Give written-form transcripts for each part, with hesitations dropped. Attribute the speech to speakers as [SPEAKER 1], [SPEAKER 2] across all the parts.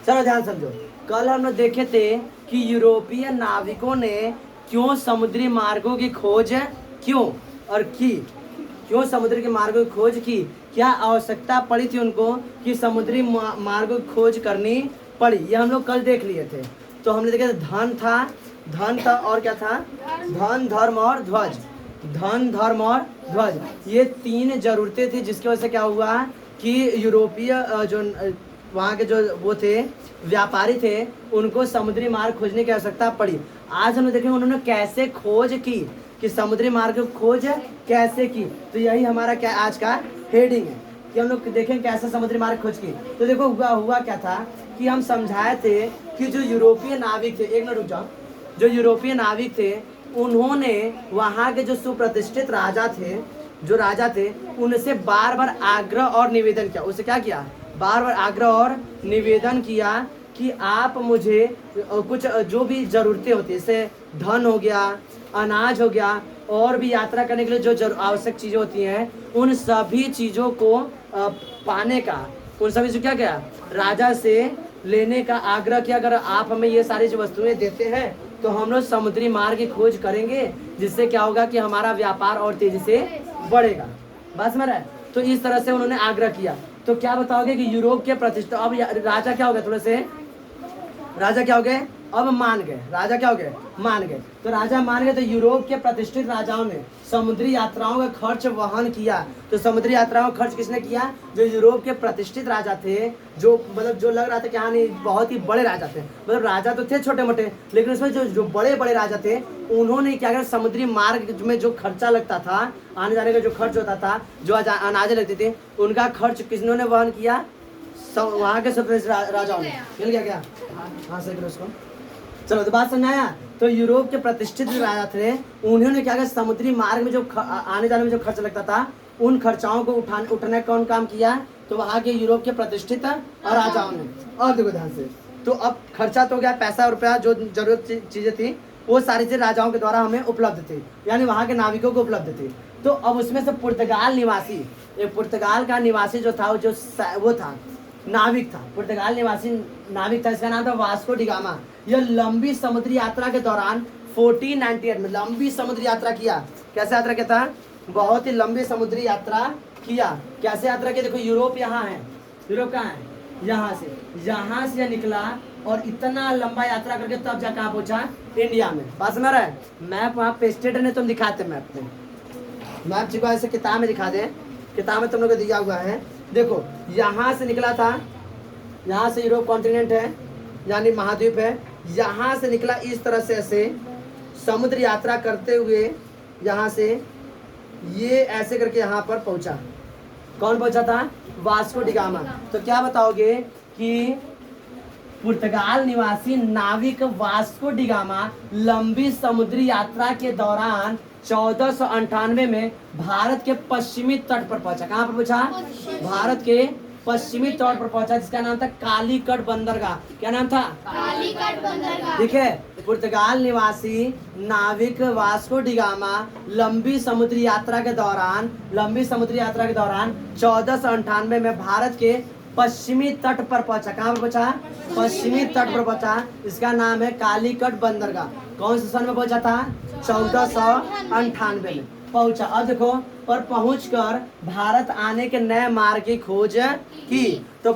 [SPEAKER 1] चलो ध्यान समझो। कल हम लोग देखे थे कि यूरोपीय नाविकों ने क्यों समुद्री मार्गों की खोज क्यों और की क्यों समुद्र के मार्गों की खोज की, क्या आवश्यकता पड़ी थी उनको कि समुद्री मार्गों की खोज करनी पड़ी, ये हम लोग कल देख लिए थे। तो हमने देखा धन था और क्या था, धन धर्म और ध्वज। धन धर्म और ध्वज, ये तीन जरूरतें थी जिसकी वजह से क्या हुआ कि यूरोपीय जो वहाँ के जो वो थे व्यापारी थे, उनको समुद्री मार्ग खोजने की आवश्यकता पड़ी। आज हम लोग देखेंगे उन्होंने कैसे खोज की, कि समुद्री मार्ग की खोज कैसे की। तो यही हमारा क्या आज का हेडिंग है कि हम लोग देखें कैसे समुद्री मार्ग खोज की। तो देखो हुआ क्या था कि हम समझाए थे कि जो यूरोपीय नाविक थे, एक मिनट रुक जाओ, जो यूरोपीय नाविक थे उन्होंने वहाँ के जो सुप्रतिष्ठित राजा थे उनसे बार बार आग्रह और निवेदन किया। उससे क्या किया, बार बार आग्रह और निवेदन किया कि आप मुझे कुछ जो भी ज़रूरतें होती है, जैसे धन हो गया, अनाज हो गया, और भी यात्रा करने के लिए जो आवश्यक चीज़ें होती हैं, उन सभी चीज़ों को पाने का, उन सभी से क्या किया, राजा से लेने का आग्रह किया। अगर आप हमें ये सारी जो वस्तुएं देते हैं तो हम लोग समुद्री मार्ग की खोज करेंगे, जिससे क्या होगा कि हमारा व्यापार और तेजी से बढ़ेगा। बस मेरा, तो इस तरह से उन्होंने आग्रह किया। तो क्या बताओगे कि यूरोप के प्रतिष्ठा, अब राजा क्या हो गए, थोड़े से राजा क्या हो गए, अब मान गए, राजा क्या हो गए, मान गए। तो राजा मान गए तो यूरोप के प्रतिष्ठित राजाओं ने समुद्री यात्राओं का खर्च वहन किया। तो समुद्री यात्राओं का खर्च किसने किया, जो यूरोप के प्रतिष्ठित राजा थे, जो मतलब जो लग रहा था कि हाँ नहीं बहुत ही बड़े राजा थे, मतलब राजा तो थे छोटे मोटे, लेकिन उसमें जो बड़े बड़े राजा थे उन्होंने क्या किया, समुद्री मार्ग में जो खर्चा लगता था, आने जाने का जो खर्च होता था, जो अनाजें लगती थी, उनका खर्च किसने वहन किया, वहाँ के सब राजाओं ने। मिल गया क्या, हाँ सही करो उसको। चलो तो बात समझ आया। तो यूरोप के प्रतिष्ठित जो राजा थे उन्होंने क्या किया, समुद्री मार्ग में जो आने जाने में जो खर्च लगता था उन खर्चाओं को उठाने का काम किया। तो वहाँ के यूरोप के प्रतिष्ठित और राजाओं ने, और देखो ध्यान से, तो अब खर्चा तो गया, पैसा रुपया जो जरूरत चीजें थी वो सारी चीज राजाओं के द्वारा हमें उपलब्ध थी, यानी वहाँ के नाविकों को उपलब्ध थी। तो अब उसमें से पुर्तगाल निवासी, एक पुर्तगाल का निवासी जो था, वो था नाविक था, पुर्तगाल निवासी नाविक था, इसका नाम था वास्को डिगामा। यह लंबी समुद्री यात्रा के दौरान 1498 में लंबी समुद्री यात्रा किया। कैसे यात्रा किया था, बहुत ही लंबी समुद्री यात्रा किया। कैसे यात्रा की, देखो यूरोप यहाँ है, यूरोप कहाँ है, यहाँ से निकला और इतना लंबा यात्रा करके तब जा कहाँ पहुंचा, इंडिया में। बात समझ रहा है, मैप वहाँ पेस्टेड नहीं, तुम दिखाते मैप में, मैप जी को ऐसे किताब में दिखा दे, किताब में तुम लोग को दिया हुआ है। देखो यहाँ से निकला था, यहाँ से यूरोप कॉन्टिनेंट है यानी महाद्वीप है, यहाँ से निकला इस तरह से ऐसे समुद्र यात्रा करते हुए, यहाँ से ये ऐसे करके यहाँ पर पहुँचा। कौन पहुँचा था, वास्को डिगामा। तो क्या बताओगे कि पुर्तगाल निवासी नाविक वास्को डिगामा लंबी समुद्री यात्रा के दौरान 1498 में भारत के पश्चिमी तट पर पहुंचा। कहाँ पर पहुंचा, भारत के पश्चिमी तट पर पहुंचा, जिसका नाम था कालीकट बंदरगाह। क्या नाम था, कालीकट बंदरगाह। ठीक है, पुर्तगाल निवासी नाविक वास्को डिगामा लंबी समुद्री यात्रा के दौरान 1498 में भारत के पश्चिमी तट पर पहुंचा। कहाँ पर पहुंचा, पश्चिमी तट पर पहुंचा, इसका नाम है कालीकट बंदरगाह। कौन से सन में पहुंचा था, 1498 में पहुंचा। अब देखो, पर पहुंचकर भारत आने के नए मार्ग की खोज की। तो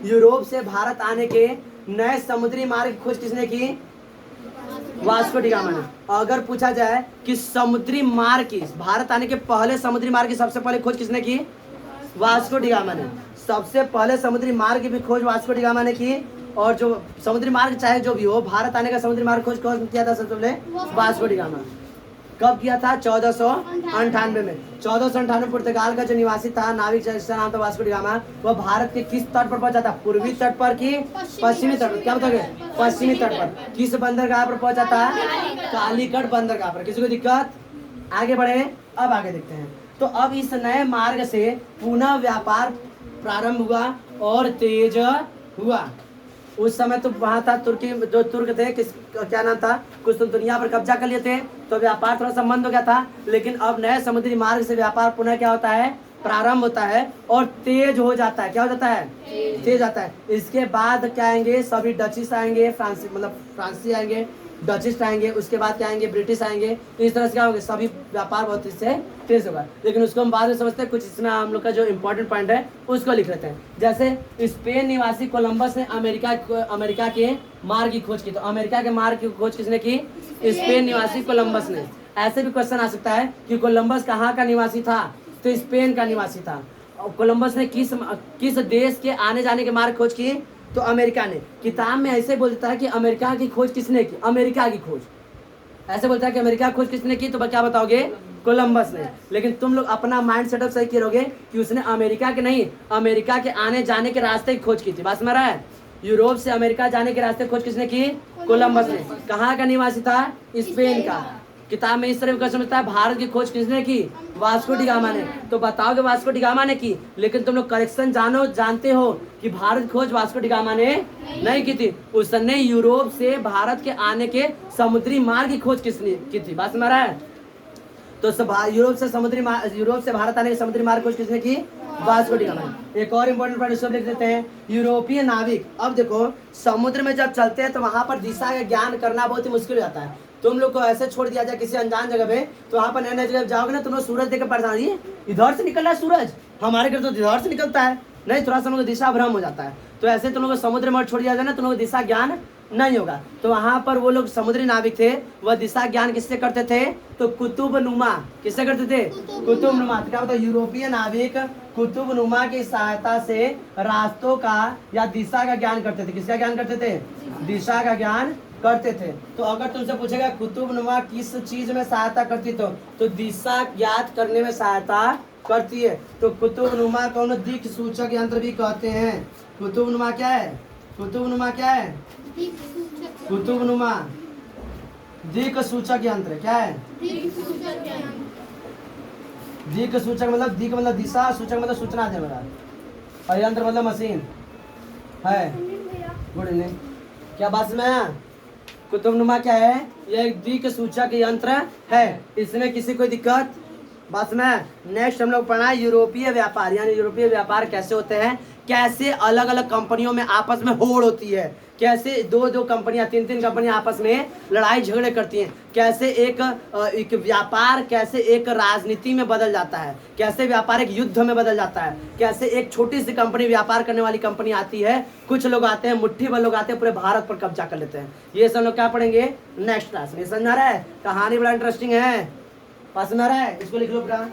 [SPEAKER 1] यूरोप से भारत आने के नए समुद्री मार्ग की खोज किसने की, वास्को डिगामा ने। अगर पूछा जाए कि समुद्री मार्ग की, भारत आने के पहले समुद्री मार्ग की सबसे पहले खोज किसने की, वास्को डिगामा ने। सबसे पहले समुद्री मार्ग की भी खोज वास्को डिगामा ने की, और जो समुद्री मार्ग चाहे जो भी हो, भारत आने का समुद्री मार्ग खोज कौन किया था सबसे पहले, वास्को डिगामा। कब किया था, 1498 में। 1498 पुर्तगाल का जो निवासी था नाविक, जिसका नाम था वास्को डिगामा, वह भारत के किस तट पर पहुंचा था, पूर्वी तट पर कि पश्चिमी तट पर, क्या बताओगे, पश्चिमी तट पर। किस बंदरगाह पर पहुंचा था, कालीकट बंदरगाह पर। किसी को दिक्कत, आगे बढ़े, अब आगे देखते हैं। तो अब इस नए मार्ग से पुनः व्यापार प्रारंभ हुआ और तेज हुआ। उस समय तो वहाँ था तुर्की, जो तुर्क थे, क्या नाम था, कुस्तुनतुनिया पर कब्जा कर लिए थे, तो व्यापार थोड़ा सा मंद हो गया था। लेकिन अब नए समुद्री मार्ग से व्यापार पुनः क्या होता है, प्रारंभ होता है और तेज हो जाता है। क्या हो जाता है? तेज आता है। इसके बाद क्या आएंगे? सभी डचिस आएंगे, फ्रांसीसी आएंगे, डचिस्ट आएंगे, उसके बाद क्या आएंगे? ब्रिटिश आएंगे। तो इस तरह से क्या होंगे? सभी व्यापार बहुत इससे तेज होगा। लेकिन उसको हम बाद में समझते हैं। कुछ इसमें हम लोग का जो इंपॉर्टेंट पॉइंट है उसको लिख लेते हैं। जैसे स्पेन निवासी कोलंबस ने अमेरिका के मार्ग की खोज की। तो अमेरिका के मार्ग की खोज किसने की? स्पेन निवासी कोलंबस ने। ऐसे भी क्वेश्चन आ सकता है कि कोलंबस कहाँ का निवासी था? तो स्पेन का निवासी था। कोलंबस ने किस देश के आने जाने के मार्ग खोज की? तो अमेरिका ने। किताब में ऐसे बोल देता है कि अमेरिका की खोज किसने की? अमेरिका की खोज ऐसे बोलता है कि अमेरिका की खोज किसने की? तो क्या बताओगे? कोलंबस ने। लेकिन तुम लोग अपना माइंड सेटअप सही करोगे कि उसने अमेरिका के नहीं, अमेरिका के आने जाने के रास्ते की खोज की थी। बात समझ रहा है? यूरोप से अमेरिका जाने के रास्ते खोज किसने की? कोलंबस ने। कहाँ का निवासी था? स्पेन का। किताब में इस तरह का समझता है भारत की खोज किसने की? वास्को डी गामा ने। तो बताओगे वास्को डी गामा ने की, लेकिन तुम लोग करेक्शन जानते हो कि भारत की खोज वास्को डी गामा ने नहीं की थी। उसने यूरोप से भारत के आने के समुद्री मार्ग की खोज किसने की थी? बात समझ रहा है? तो यूरोप से भारत आने के समुद्री मार्ग खोज किसने की? वास्को डी गामा ने। एक और इंपॉर्टेंट पॉइंट इसको लिख देते हैं, यूरोपीय नाविक। अब देखो, समुद्र में जब चलते हैं तो वहां पर दिशा का ज्ञान करना बहुत ही मुश्किल हो जाता है। तुम लोग को ऐसे छोड़ दिया जाए किसी अनजान जगह पे, तो वहां पर नए नए जगह जाओगे ना, तुम लोग सूरज देखकर परेशान, ये इधर से निकल रहा है सूरज, हमारे घर तो इधर से निकलता है। नहीं, थोड़ा सा तुम लोग दिशा भ्रम हो जाता है। तो ऐसे तुम लोग को समुद्र में छोड़ दिया जाए ना, तुम लोग दिशा ज्ञान नहीं होगा। तो वहां पर वो लोग समुद्री नाविक थे, वह दिशा ज्ञान किससे करते थे? तो कुतुबनुमा। किससे करते थे? कुतुबनुमा। तो क्या बताओ? यूरोपीय नाविक कुतुबनुमा की सहायता से रास्तों का या दिशा का ज्ञान करते थे। किसका ज्ञान करते थे? दिशा का ज्ञान करते थे। तो अगर तुमसे पूछेगा कुतुबनुमा किस चीज में सहायता करती, तो दिशा ज्ञात करने में सहायता करती है। तो कुतुबनुमा को दिक् सूचक यंत्र भी कहते हैं। कुतुबनुमा क्या है? कुतुबनुमा क्या है? कुतुबनुमा दिक् सूचक यंत्र। क्या है? दिक् सूचक मतलब दिक् मतलब दिशा, सूचक मतलब सूचना दे वाला, और यंत्र मतलब मशीन है। Good evening. क्या बात में? कुतुबनुमा क्या है? यह एक दिक् सूचक यंत्र है। इसमें किसी कोई दिक्कत? बात में। नेक्स्ट हम लोग पढ़ा यूरोपीय व्यापार, यानी यूरोपीय व्यापार कैसे होते हैं, कैसे अलग अलग कंपनियों में आपस में होड़ होती है, कैसे दो कंपनियां, तीन कंपनियां आपस में लड़ाई झगड़े करती हैं, कैसे एक व्यापार कैसे एक राजनीति में बदल जाता है, कैसे व्यापार एक युद्ध में बदल जाता है, कैसे एक छोटी सी कंपनी, व्यापार करने वाली कंपनी आती है, कुछ लोग आते हैं, मुट्ठी भर लोग आते हैं, पूरे भारत पर कब्जा कर लेते हैं। ये सब लोग क्या पढ़ेंगे नेक्स्ट क्लास में। समझ आ रहा है? कहानी बड़ा इंटरेस्टिंग है। पसंद आ रहा है? इसको लिख लो पूरा।